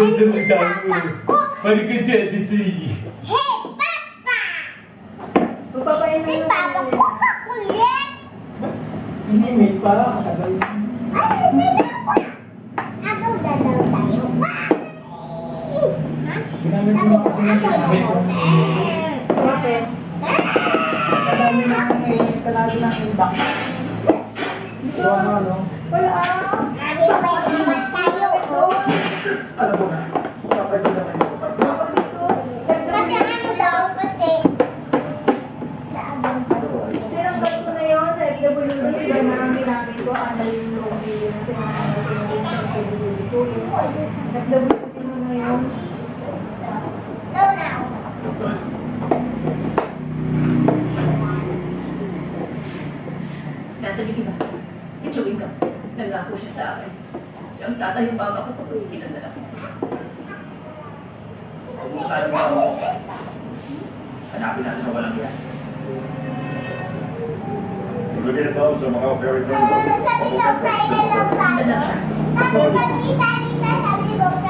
Hey, Papa! Papapain Si mo Papa ko kakulit! Hindi, may pa. Matagal. Ay, sino ako? Agaw na daw tayo. Ha? Ginamit mo kasi ng ginamit ko. Bakit? Kadami na kung may kalado na yung back. So ano? Wala ah. Sabi ko, dapat tayo. Alam mo na. Kapagod na kayo. Dapat dito. Kasi ano daw, kasi... Naabang pa rin. Tinanggal ko na yun sa FWD. Iba na ang ginamit ko. Ano yung long video na tinanggal ko na yun sa FWD ko. FWD mo na yun. No, now. Nasa libi ba? Itsuwin ka. Nangako siya sa akin. Siya ang tatay yung baba ko pag kinasal ako. Hanapin natin ang walang yan. Lagyan ito sa mga fairy tale. Sabi daw, Friday daw tayo. Sabi pag kita